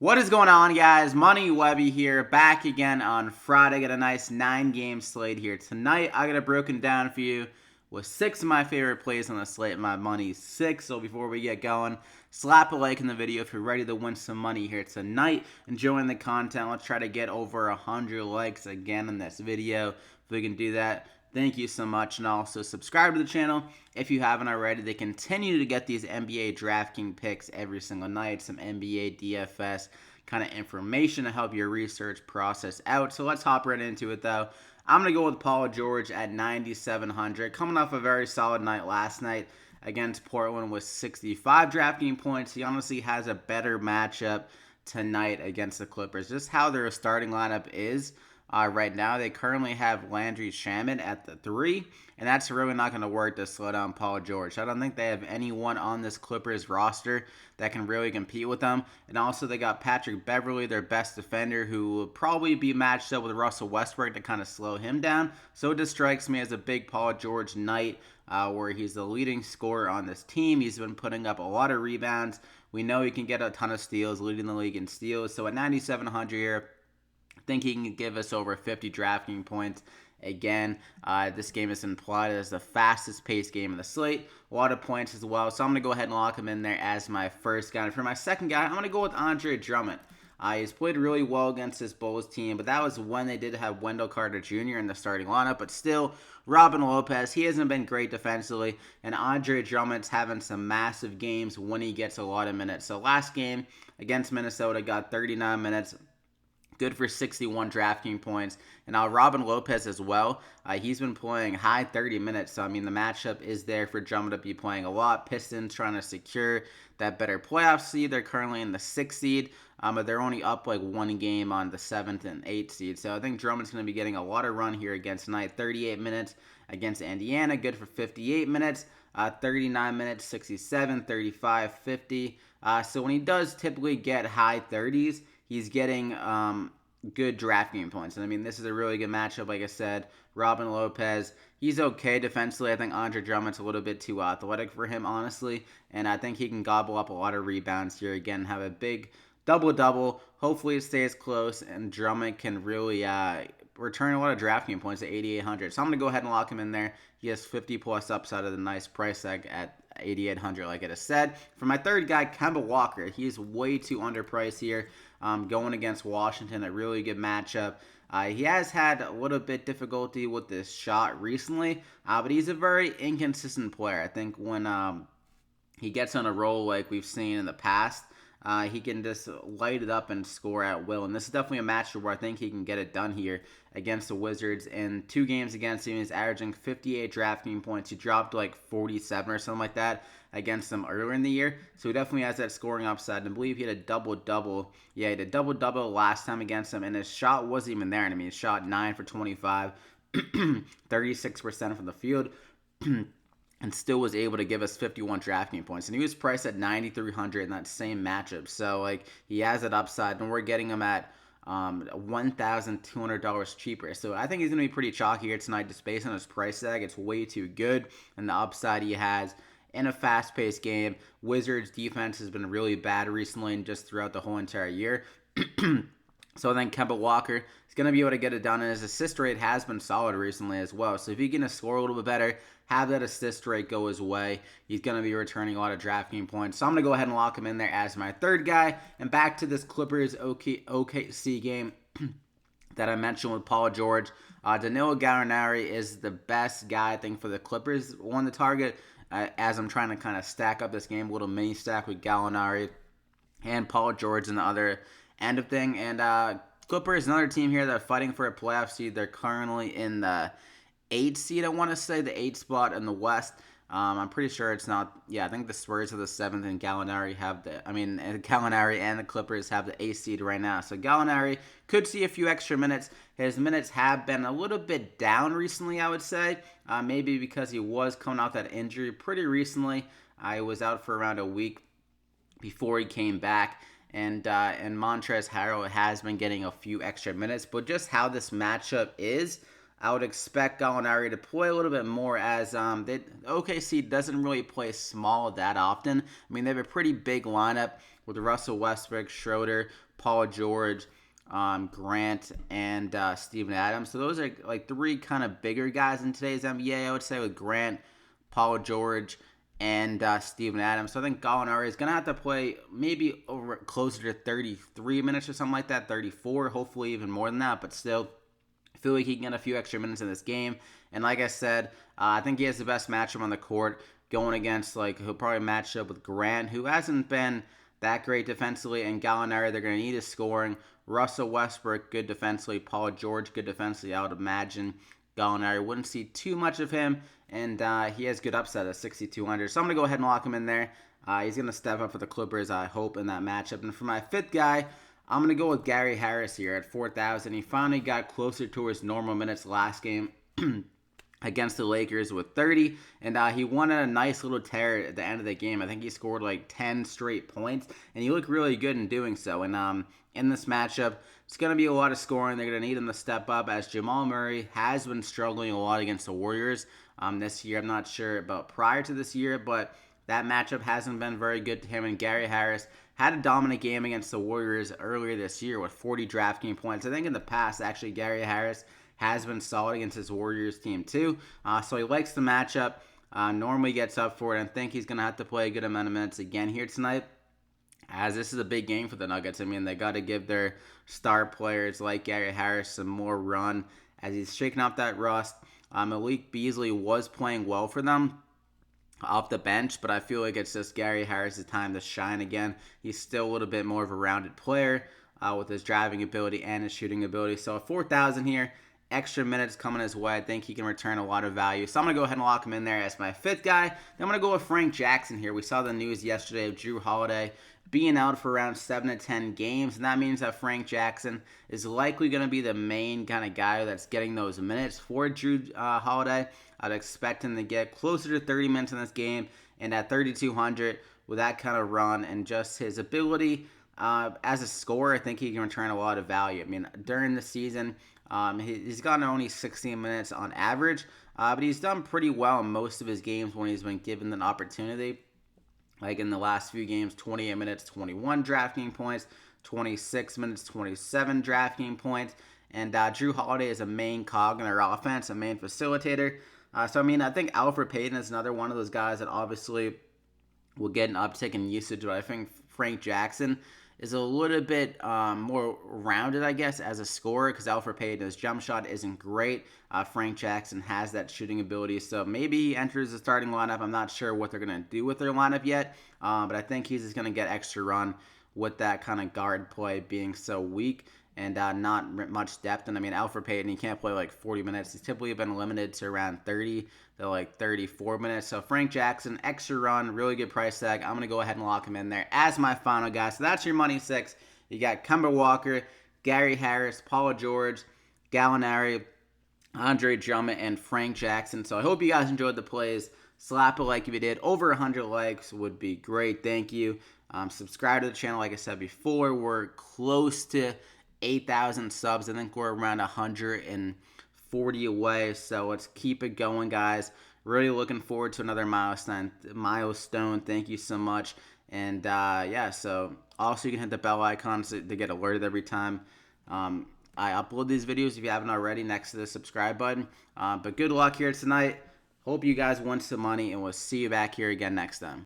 What is going on, guys? Money Webby here, back again on Friday. Got a nice 9-game slate here tonight. I got it broken down for you with 6 of my favorite plays on the slate. My money 6. So before we get going, slap a like in the video if you're ready to win some money here tonight. Enjoying the content. Let's try to get over 100 likes again in this video. If we can do that, thank you so much. And also subscribe to the channel if you haven't already. They continue to get these NBA DraftKings picks every single night. Some NBA DFS kind of information to help your research process out. So let's hop right into it though. I'm going to go with Paul George at 9,700. Coming off a very solid night last night against Portland with 65 DraftKings points. He honestly has a better matchup tonight against the Clippers. Just how their starting lineup is. Right now, they currently have Landry Shamet at the 3, and that's really not going to work to slow down Paul George. I don't think they have anyone on this Clippers roster that can really compete with them. And also, they got Patrick Beverley, their best defender, who will probably be matched up with Russell Westbrook to kind of slow him down. So it just strikes me as a big Paul George night where he's the leading scorer on this team. He's been putting up a lot of rebounds. We know he can get a ton of steals, leading the league in steals. So at 9,700 here, I think he can give us over 50 DraftKings points. Again, this game is implied as the fastest paced game of the slate. A lot of points as well. So I'm going to go ahead and lock him in there as my first guy. And for my second guy, I'm going to go with Andre Drummond. He's played really well against this Bulls team, but that was when they did have Wendell Carter Jr. in the starting lineup. But still, Robin Lopez, he hasn't been great defensively. And Andre Drummond's having some massive games when he gets a lot of minutes. So last game against Minnesota, got 39 minutes. Good for 61 DraftKings points. And now Robin Lopez as well. He's been playing high 30 minutes. So, I mean, the matchup is there for Drummond to be playing a lot. Pistons trying to secure that better playoff seed. They're currently in the 6th seed. But they're only up like 1 game on the 7th and 8th seed. So I think Drummond's going to be getting a lot of run here against tonight. 38 minutes against Indiana. Good for 58 minutes. 39 minutes, 67, 35, 50. So when he does typically get high 30s, he's getting good DraftKings points. And I mean, this is a really good matchup, like I said. Robin Lopez, he's okay defensively. I think Andre Drummond's a little bit too athletic for him, honestly. And I think he can gobble up a lot of rebounds here. Again, have a big double-double. Hopefully it stays close, and Drummond can really return a lot of DraftKings points at 8,800. So I'm going to go ahead and lock him in there. He has 50-plus upside of the nice price tag at 8,800, like I just said. For my third guy, KEMBA Walker, he's way too underpriced here. Going against Washington, a really good matchup. He has had a little bit difficulty with this shot recently, but he's a very inconsistent player. I think when he gets on a roll like we've seen in the past, he can just light it up and score at will. And this is definitely a matchup where I think he can get it done here against the Wizards. In 2 games against him, he's averaging 58 DraftKings points. He dropped like 47 or something like that against them earlier in the year. So he definitely has that scoring upside. And I believe he had a double-double. Yeah, he had a double-double last time against them. And his shot wasn't even there. And I mean, he shot 9 for 25, 36% from the field. And still was able to give us 51 DraftKings points. And he was priced at 9,300 in that same matchup. So, like, he has that upside. And we're getting him at $1,200 cheaper. So, I think he's going to be pretty chalky here tonight just based on his price tag. It's way too good. And the upside he has in a fast-paced game. Wizards' defense has been really bad recently and just throughout the whole entire year. So I think KEMBA Walker is going to be able to get it done, and his assist rate has been solid recently as well. So if he can score a little bit better, have that assist rate go his way, he's going to be returning a lot of DraftKings points. So I'm going to go ahead and lock him in there as my third guy. And back to this Clippers OKC game that I mentioned with Paul George. Danilo Gallinari is the best guy, I think, for the Clippers on the target. As I'm trying to kind of stack up this game, a little mini stack with Gallinari and Paul George and the other end of thing. And Clippers, another team here that are fighting for a playoff seed. They're currently in the 8th seed, I want to say, the 8th spot in the West. I'm pretty sure it's not. Yeah, I think the Spurs are the 7th, and Gallinari and the Clippers have the 8th seed right now. So Gallinari could see a few extra minutes. His minutes have been a little bit down recently, I would say. Maybe because he was coming off that injury pretty recently. He was out for around a week before he came back. And Montrezl Harrell has been getting a few extra minutes. But just how this matchup is, I would expect Gallinari to play a little bit more as OKC doesn't really play small that often. I mean, they have a pretty big lineup. with Russell Westbrook, Schroeder, Paul George, Grant, and Steven Adams. So those are like three kind of bigger guys in today's NBA, I would say, with Grant, Paul George, and Steven Adams. So I think Gallinari is going to have to play maybe over closer to 33 minutes or something like that, 34, hopefully even more than that, but still, I feel like he can get a few extra minutes in this game. And like I said, I think he has the best matchup on the court going against, like, he'll probably match up with Grant, who hasn't been that great defensively, and Gallinari, they're going to need his scoring. Russell Westbrook, good defensively. Paul George, good defensively. I would imagine Gallinari wouldn't see too much of him, and he has good upside at 6,200. So I'm going to go ahead and lock him in there. He's going to step up for the Clippers, I hope, in that matchup. And for my fifth guy, I'm going to go with Gary Harris here at 4,000. He finally got closer to his normal minutes last game against the Lakers with 30, and he won a nice little tear at the end of the game. I think he scored like 10 straight points, and he looked really good in doing so. And in this matchup, it's going to be a lot of scoring. They're going to need him to step up, as Jamal Murray has been struggling a lot against the Warriors this year. I'm not sure about prior to this year, but that matchup hasn't been very good to him. And Gary Harris had a dominant game against the Warriors earlier this year with 40 DraftKings points. I think in the past, actually, Gary Harris has been solid against his Warriors team too. So he likes the matchup. Normally gets up for it. And I think he's going to have to play a good amount of minutes again here tonight, as this is a big game for the Nuggets. I mean, they got to give their star players like Gary Harris some more run as he's shaking off that rust. Malik Beasley was playing well for them off the bench, but I feel like it's just Gary Harris' time to shine again. He's still a little bit more of a rounded player with his driving ability and his shooting ability. So at 4,000 here, extra minutes coming his way. I think he can return a lot of value. So I'm going to go ahead and lock him in there as my fifth guy. Then I'm going to go with Frank Jackson here. We saw the news yesterday of Jrue Holiday being out for around 7 to 10 games, and that means that Frank Jackson is likely going to be the main kind of guy that's getting those minutes for Jrue Holiday. I'd expect him to get closer to 30 minutes in this game, and at 3,200 with that kind of run and just his ability as a scorer, I think he can return a lot of value. I mean, during the season, he's gotten only 16 minutes on average, but he's done pretty well in most of his games when he's been given an opportunity. Like in the last few games, 28 minutes, 21 DraftKings points, 26 minutes, 27 DraftKings points. And Jrue Holiday is a main cog in their offense, a main facilitator. So, I mean, I think Alfred Payton is another one of those guys that obviously will get an uptick in usage, but I think Frank Jackson is a little bit more rounded, I guess, as a scorer, because Alfred Payton's jump shot isn't great. Frank Jackson has that shooting ability, so maybe he enters the starting lineup. I'm not sure what they're going to do with their lineup yet, but I think he's just going to get extra run with that kind of guard play being so weak and not much depth. And I mean, Alfred Payton, he can't play like 40 minutes. He's typically been limited to around 30 to like 34 minutes. So Frank Jackson, extra run, really good price tag. I'm going to go ahead and lock him in there as my final guy. So that's your money six. You got Kemba Walker, Gary Harris, Paul George, Gallinari, Andre Drummond, and Frank Jackson. So I hope you guys enjoyed the plays. Slap a like if you did. Over 100 likes would be great. Thank you. Subscribe to the channel. Like I said before, we're close to 8,000 subs. I think we're around 140 away. So let's keep it going, guys. Really looking forward to another milestone. Thank you so much. And yeah, so also you can hit the bell icon to get alerted every time I upload these videos if you haven't already, next to the subscribe button. But good luck here tonight. Hope you guys win some money, and we'll see you back here again next time.